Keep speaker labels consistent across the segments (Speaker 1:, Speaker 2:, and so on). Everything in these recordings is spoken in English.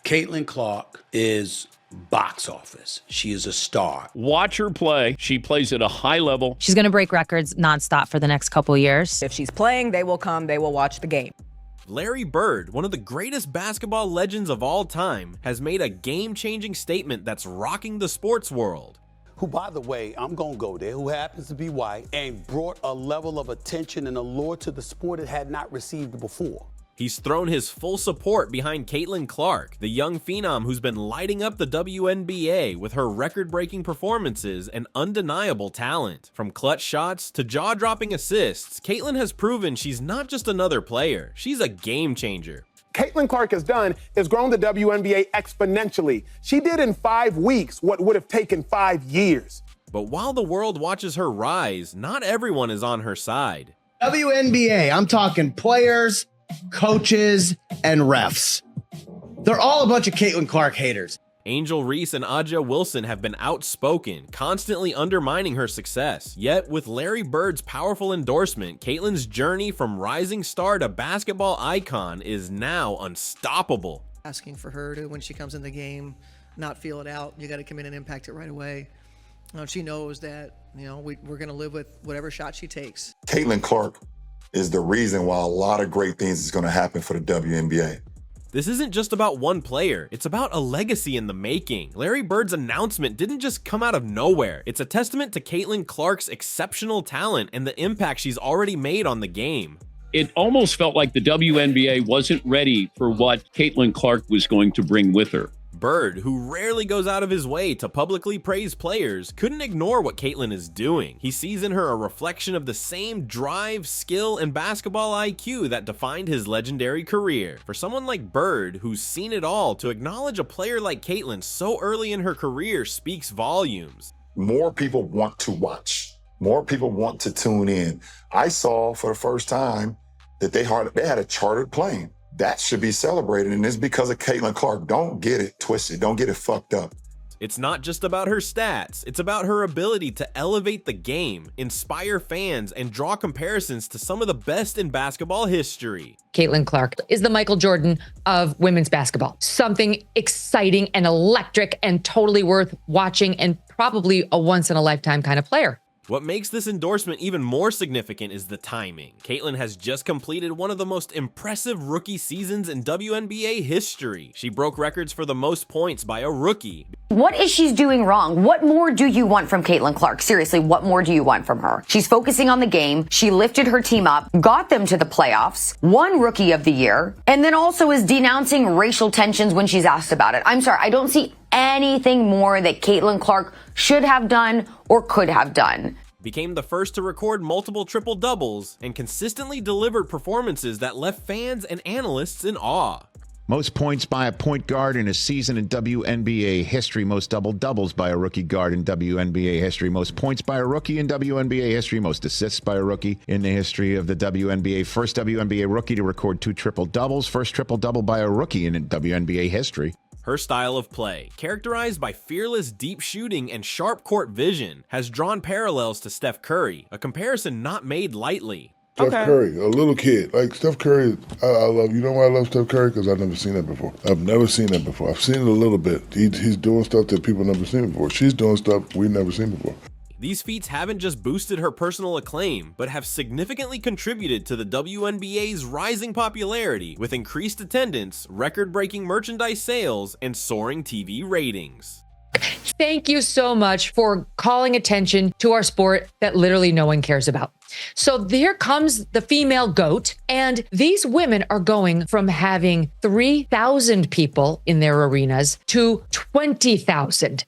Speaker 1: Caitlyn Clark is box office. She is a star.
Speaker 2: Watch her play. She plays at a high level.
Speaker 3: She's going to break records nonstop for the next couple years.
Speaker 4: If she's playing, they will come, they will watch the game.
Speaker 5: Larry Bird, one of the greatest basketball legends of all time, has made a game-changing statement that's rocking the sports world.
Speaker 6: Who, by the way, I'm going to go there, who happens to be white and brought a level of attention and allure to the sport it had not received before.
Speaker 5: He's thrown his full support behind Caitlyn Clark, the young phenom who's been lighting up the WNBA with her record-breaking performances and undeniable talent. From clutch shots to jaw-dropping assists, Caitlyn has proven she's not just another player, she's a game changer.
Speaker 7: Caitlyn Clark has done is grown the WNBA exponentially. She did in 5 weeks what would have taken 5 years.
Speaker 5: But while the world watches her rise, not everyone is on her side.
Speaker 8: WNBA, I'm talking players, coaches, and refs. They're all a bunch of Caitlyn Clark haters.
Speaker 5: Angel Reese and Aja Wilson have been outspoken, constantly undermining her success. Yet, with Larry Bird's powerful endorsement, Caitlyn's journey from rising star to basketball icon is now unstoppable.
Speaker 9: Asking for her to, when she comes in the game, not feel it out. You got to come in and impact it right away. She knows that, we're going to live with whatever shot she takes.
Speaker 10: Caitlyn Clark is the reason why a lot of great things is going to happen for the WNBA.
Speaker 5: This isn't just about one player, it's about a legacy in the making. Larry Bird's announcement didn't just come out of nowhere. It's a testament to Caitlyn Clark's exceptional talent and the impact she's already made on the game.
Speaker 2: It almost felt like the WNBA wasn't ready for what Caitlyn Clark was going to bring with her.
Speaker 5: Bird, who rarely goes out of his way to publicly praise players, couldn't ignore what Caitlyn is doing. He sees in her a reflection of the same drive, skill, and basketball IQ that defined his legendary career. For someone like Bird, who's seen it all, to acknowledge a player like Caitlyn so early in her career speaks volumes.
Speaker 10: More people want to watch. More people want to tune in. I saw for the first time that they had a chartered plane. That should be celebrated, and it's because of Caitlyn Clark. Don't get it twisted. Don't get it fucked up.
Speaker 5: It's not just about her stats. It's about her ability to elevate the game, inspire fans, and draw comparisons to some of the best in basketball history.
Speaker 3: Caitlyn Clark is the Michael Jordan of women's basketball. Something exciting and electric and totally worth watching, and probably a once-in-a-lifetime kind of player.
Speaker 5: What makes this endorsement even more significant is the timing. Caitlyn has just completed one of the most impressive rookie seasons in WNBA history. She broke records for the most points by a rookie.
Speaker 11: What is she doing wrong? What more do you want from Caitlyn Clark? Seriously, what more do you want from her? She's focusing on the game. She lifted her team up, got them to the playoffs, won Rookie of the Year, and then also is denouncing racial tensions when she's asked about it. I'm sorry, I don't see anything more that Caitlyn Clark should have done or could have done.
Speaker 5: Became the first to record multiple triple-doubles and consistently delivered performances that left fans and analysts in awe.
Speaker 12: Most points by a point guard in a season in WNBA history. Most double-doubles by a rookie guard in WNBA history. Most points by a rookie in WNBA history. Most assists by a rookie in the history of the WNBA. First WNBA rookie to record 2 triple-doubles. First triple-double by a rookie in WNBA history.
Speaker 5: Her style of play, characterized by fearless deep shooting and sharp court vision, has drawn parallels to Steph Curry, a comparison not made lightly.
Speaker 13: Steph Curry, a little kid. Like Steph Curry, I love. You know why I love Steph Curry? Because I've never seen that before. I've never seen that before. I've seen it a little bit. He's doing stuff that people never seen before. She's doing stuff we've never seen before.
Speaker 5: These feats haven't just boosted her personal acclaim, but have significantly contributed to the WNBA's rising popularity with increased attendance, record-breaking merchandise sales, and soaring TV ratings.
Speaker 3: Thank you so much for calling attention to our sport that literally no one cares about. So here comes the female GOAT, and these women are going from having 3,000 people in their arenas to 20,000.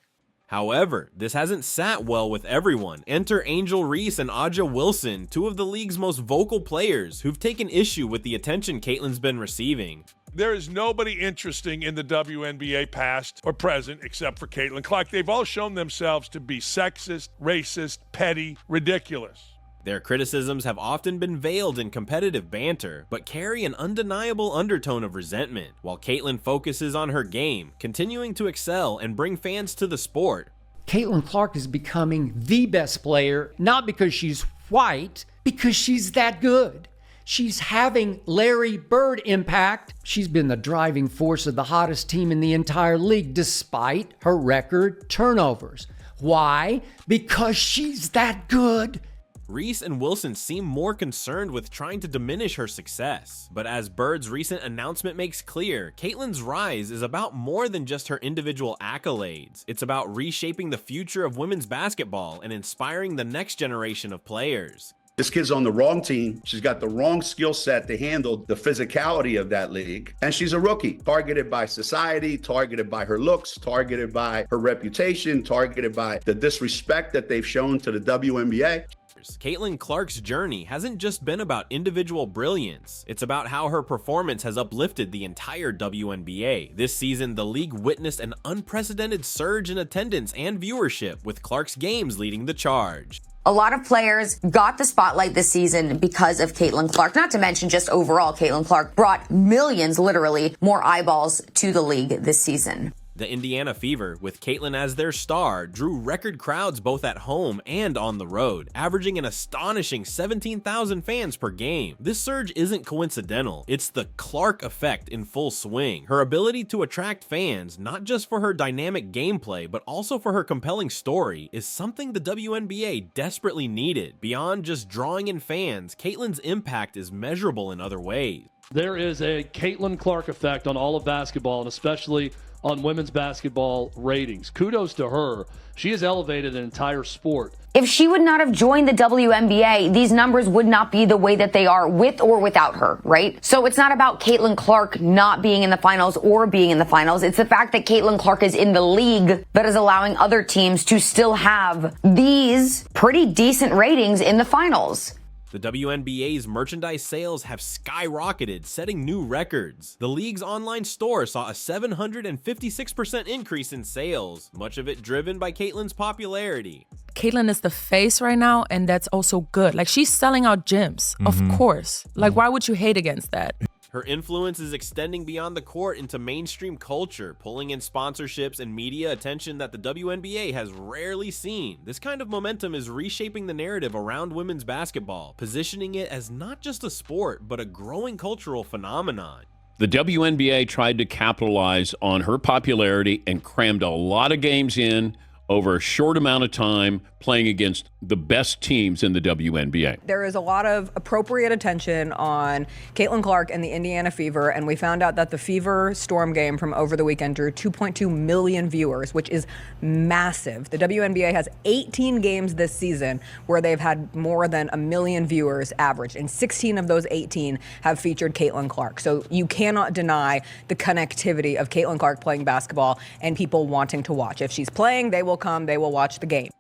Speaker 5: However, this hasn't sat well with everyone. Enter Angel Reese and Aja Wilson, 2 of the league's most vocal players who've taken issue with the attention Caitlyn's been receiving.
Speaker 14: There is nobody interesting in the WNBA past or present except for Caitlyn Clark. They've all shown themselves to be sexist, racist, petty, ridiculous.
Speaker 5: Their criticisms have often been veiled in competitive banter, but carry an undeniable undertone of resentment, while Caitlyn focuses on her game, continuing to excel and bring fans to the sport.
Speaker 15: Caitlyn Clark is becoming the best player, not because she's white, because she's that good. She's having Larry Bird impact. She's been the driving force of the hottest team in the entire league despite her record turnovers. Why? Because she's that good.
Speaker 5: Reese and Wilson seem more concerned with trying to diminish her success. But as Bird's recent announcement makes clear, Caitlyn's rise is about more than just her individual accolades. It's about reshaping the future of women's basketball and inspiring the next generation of players.
Speaker 16: This kid's on the wrong team. She's got the wrong skill set to handle the physicality of that league. And she's a rookie, targeted by society, targeted by her looks, targeted by her reputation, targeted by the disrespect that they've shown to the WNBA.
Speaker 5: Caitlyn Clark's journey hasn't just been about individual brilliance. It's about how her performance has uplifted the entire WNBA. This season, the league witnessed an unprecedented surge in attendance and viewership, with Clark's games leading the charge.
Speaker 11: A lot of players got the spotlight this season because of Caitlyn Clark. Not to mention just overall, Caitlyn Clark brought millions, literally, more eyeballs to the league this season.
Speaker 5: The Indiana Fever, with Caitlyn as their star, drew record crowds both at home and on the road, averaging an astonishing 17,000 fans per game. This surge isn't coincidental. It's the Clark effect in full swing. Her ability to attract fans, not just for her dynamic gameplay, but also for her compelling story, is something the WNBA desperately needed. Beyond just drawing in fans, Caitlyn's impact is measurable in other ways.
Speaker 17: There is a Caitlyn Clark effect on all of basketball, and especially on women's basketball ratings. Kudos to her. She has elevated an entire sport.
Speaker 11: If she would not have joined the WNBA, these numbers would not be the way that they are with or without her, right? So it's not about Caitlyn Clark not being in the finals or being in the finals. It's the fact that Caitlyn Clark is in the league that is allowing other teams to still have these pretty decent ratings in the finals.
Speaker 5: The WNBA's merchandise sales have skyrocketed, setting new records. The league's online store saw a 756% increase in sales, much of it driven by Caitlyn's popularity.
Speaker 18: Caitlyn is the face right now, and that's also good. Like, she's selling out gyms, of course. Like, why would you hate against that?
Speaker 5: Her influence is extending beyond the court into mainstream culture, pulling in sponsorships and media attention that the WNBA has rarely seen. This kind of momentum is reshaping the narrative around women's basketball, positioning it as not just a sport, but a growing cultural phenomenon.
Speaker 2: The WNBA tried to capitalize on her popularity and crammed a lot of games in over a short amount of time, playing against the best teams in the WNBA.
Speaker 4: There is a lot of appropriate attention on Caitlyn Clark and the Indiana Fever, and we found out that the Fever Storm game from over the weekend drew 2.2 million viewers, which is massive. The WNBA has 18 games this season where they've had more than 1 million viewers average, and 16 of those 18 have featured Caitlyn Clark. So you cannot deny the connectivity of Caitlyn Clark playing basketball and people wanting to watch. If she's playing, they will come, they will watch the game.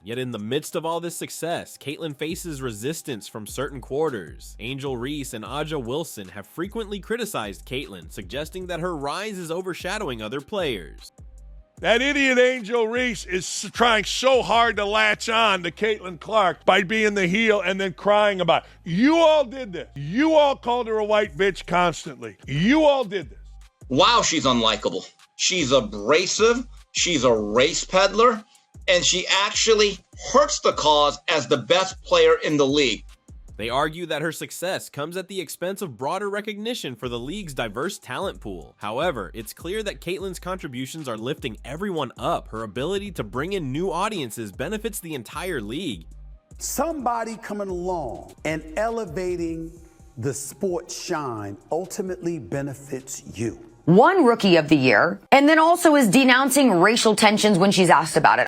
Speaker 5: Yet in the midst of all this success, Caitlyn faces resistance from certain quarters. Angel Reese and Aja Wilson have frequently criticized Caitlyn, suggesting that her rise is overshadowing other players.
Speaker 14: That idiot Angel Reese is trying so hard to latch on to Caitlyn Clark by being the heel and then crying about it. You all did this. You all called her a white bitch constantly. You all did this.
Speaker 19: Wow, she's unlikable. She's abrasive. She's a race peddler. And she actually hurts the cause as the best player in the league.
Speaker 5: They argue that her success comes at the expense of broader recognition for the league's diverse talent pool. However, it's clear that Caitlyn's contributions are lifting everyone up. Her ability to bring in new audiences benefits the entire league.
Speaker 6: Somebody coming along and elevating the sport shine ultimately benefits you.
Speaker 11: Won Rookie of the Year, and then also is denouncing racial tensions when she's asked about it.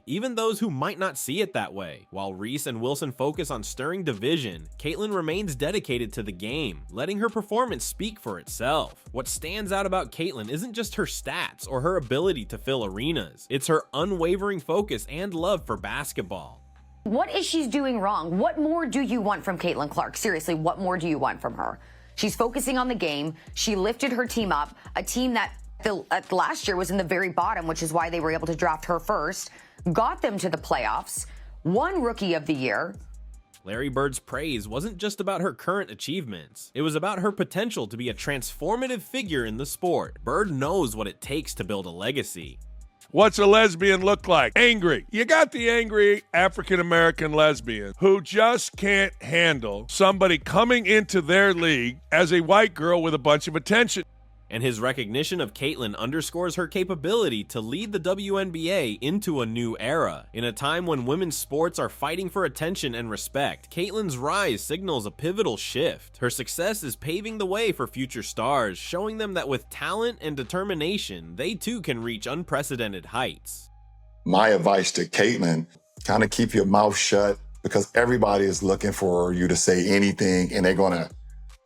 Speaker 5: Even those who might not see it that way. While Reese and Wilson focus on stirring division, Caitlyn remains dedicated to the game, letting her performance speak for itself. What stands out about Caitlyn isn't just her stats or her ability to fill arenas. It's her unwavering focus and love for basketball.
Speaker 11: What is she doing wrong? What more do you want from Caitlyn Clark? Seriously, what more do you want from her? She's focusing on the game. She lifted her team up, a team that last year was in the very bottom, which is why they were able to draft her first. Got them to the playoffs, won Rookie of the Year.
Speaker 5: Larry Bird's praise wasn't just about her current achievements. It was about her potential to be a transformative figure in the sport. Bird knows what it takes to build a legacy.
Speaker 14: What's a lesbian look like? Angry. You got the angry African-American lesbian who just can't handle somebody coming into their league as a white girl with a bunch of attention.
Speaker 5: And his recognition of Caitlyn underscores her capability to lead the WNBA into a new era. In a time when women's sports are fighting for attention and respect, Caitlyn's rise signals a pivotal shift. Her success is paving the way for future stars, showing them that with talent and determination, they too can reach unprecedented heights.
Speaker 10: My advice to Caitlyn, kind of keep your mouth shut, because everybody is looking for you to say anything, and they're going to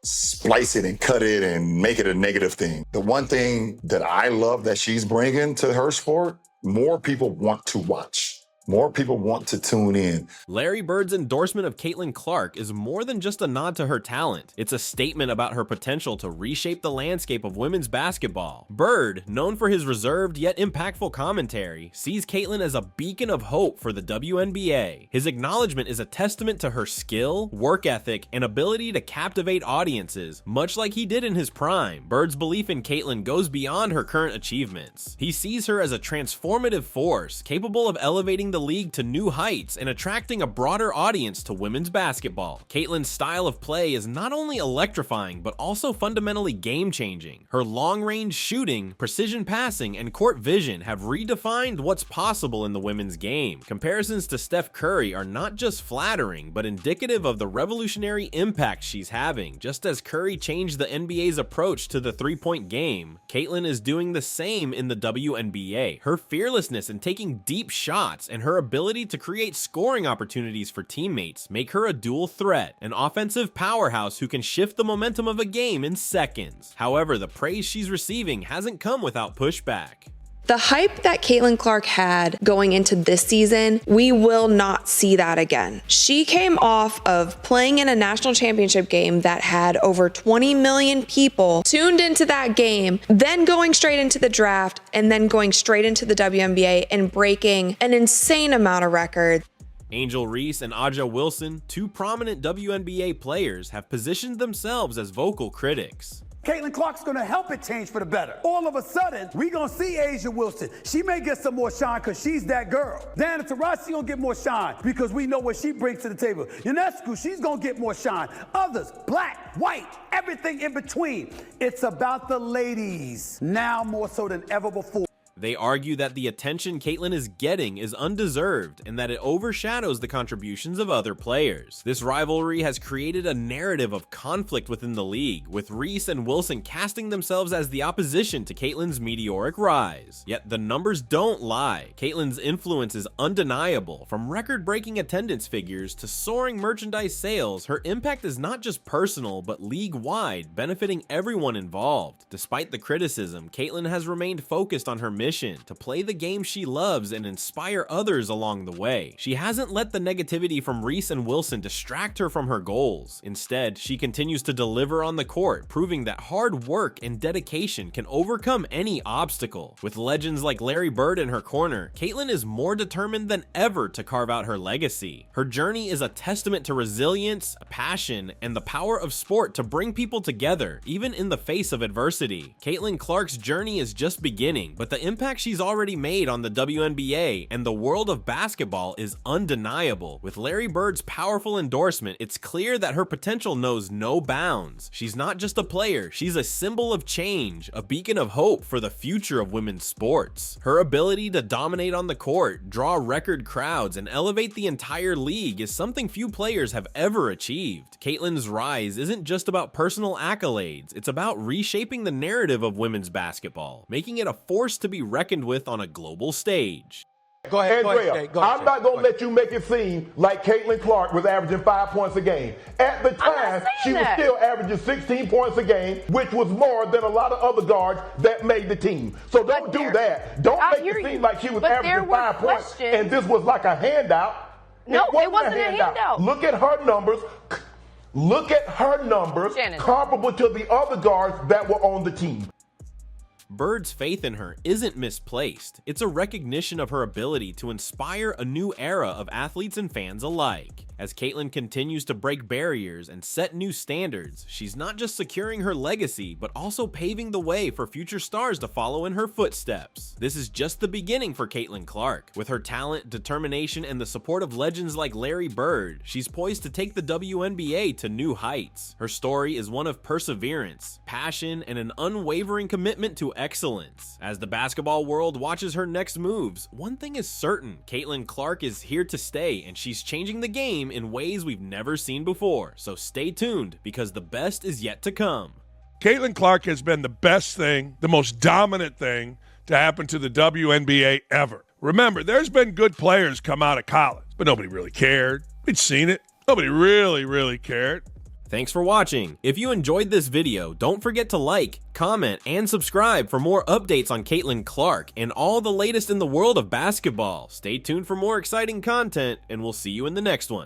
Speaker 10: splice it and cut it and make it a negative thing. The one thing that I love that she's bringing to her sport, more people want to watch. More people want to tune in.
Speaker 5: Larry Bird's endorsement of Caitlyn Clark is more than just a nod to her talent. It's a statement about her potential to reshape the landscape of women's basketball. Bird, known for his reserved yet impactful commentary, sees Caitlyn as a beacon of hope for the WNBA. His acknowledgement is a testament to her skill, work ethic, and ability to captivate audiences, much like he did in his prime. Bird's belief in Caitlyn goes beyond her current achievements. He sees her as a transformative force, capable of elevating the league to new heights and attracting a broader audience to women's basketball. Caitlyn's style of play is not only electrifying, but also fundamentally game-changing. Her long-range shooting, precision passing, and court vision have redefined what's possible in the women's game. Comparisons to Steph Curry are not just flattering, but indicative of the revolutionary impact she's having. Just as Curry changed the NBA's approach to the three-point game, Caitlyn is doing the same in the WNBA. Her fearlessness in taking deep shots and her ability to create scoring opportunities for teammates make her a dual threat, an offensive powerhouse who can shift the momentum of a game in seconds. However, the praise she's receiving hasn't come without pushback.
Speaker 20: The hype that Caitlyn Clark had going into this season, we will not see that again. She came off of playing in a national championship game that had over 20 million people tuned into that game, then going straight into the draft, and then going straight into the WNBA and breaking an insane amount of records.
Speaker 5: Angel Reese and Aja Wilson, two prominent WNBA players, have positioned themselves as vocal critics.
Speaker 6: Caitlyn Clark's gonna help it change for the better. All of a sudden, we gonna see Asia Wilson. She may get some more shine because she's that girl. Diana Taurasi gonna get more shine because we know what she brings to the table. Ionescu, she's gonna get more shine. Others, black, white, everything in between. It's about the ladies, now more so than ever before.
Speaker 5: They argue that the attention Caitlyn is getting is undeserved and that it overshadows the contributions of other players. This rivalry has created a narrative of conflict within the league, with Reese and Wilson casting themselves as the opposition to Caitlyn's meteoric rise. Yet the numbers don't lie. Caitlyn's influence is undeniable. From record-breaking attendance figures to soaring merchandise sales, her impact is not just personal but league-wide, benefiting everyone involved. Despite the criticism, Caitlyn has remained focused on her mission to play the game she loves and inspire others along the way. She hasn't let the negativity from Reese and Wilson distract her from her goals. Instead, she continues to deliver on the court, proving that hard work and dedication can overcome any obstacle. With legends like Larry Bird in her corner, Caitlyn is more determined than ever to carve out her legacy. Her journey is a testament to resilience, passion, and the power of sport to bring people together, even in the face of adversity. Caitlyn Clark's journey is just beginning, but the impact she's already made on the WNBA and the world of basketball is undeniable. With Larry Bird's powerful endorsement, it's clear that her potential knows no bounds. She's not just a player, she's a symbol of change, a beacon of hope for the future of women's sports. Her ability to dominate on the court, draw record crowds, and elevate the entire league is something few players have ever achieved. Caitlyn's rise isn't just about personal accolades, it's about reshaping the narrative of women's basketball, making it a force to be reckoned with on a global stage.
Speaker 21: Go ahead, I'm not going to let you make it seem like Caitlyn Clark was averaging 5 points a game. At the time, she was still averaging 16 points a game, which was more than a lot of other guards that made the team. So don't do that. Don't make it seem like she was averaging 5 points and this was like a handout.
Speaker 22: No, it wasn't a handout.
Speaker 21: Look at her numbers. Look at her numbers comparable to the other guards that were on the team.
Speaker 5: Bird's faith in her isn't misplaced. It's a recognition of her ability to inspire a new era of athletes and fans alike. As Caitlyn continues to break barriers and set new standards, she's not just securing her legacy, but also paving the way for future stars to follow in her footsteps. This is just the beginning for Caitlyn Clark. With her talent, determination, and the support of legends like Larry Bird, she's poised to take the WNBA to new heights. Her story is one of perseverance, passion, and an unwavering commitment to excellence. As the basketball world watches her next moves, one thing is certain: Caitlyn Clark is here to stay, and she's changing the game in ways we've never seen before. So stay tuned, because the best is yet to come.
Speaker 14: Caitlyn Clark has been the best thing, the most dominant thing to happen to the WNBA ever. Remember, there's been good players come out of college, but nobody really cared. We'd seen it. Nobody really cared.
Speaker 5: Thanks for watching. If you enjoyed this video, don't forget to like, comment, and subscribe for more updates on Caitlyn Clark and all the latest in the world of basketball. Stay tuned for more exciting content, and we'll see you in the next one.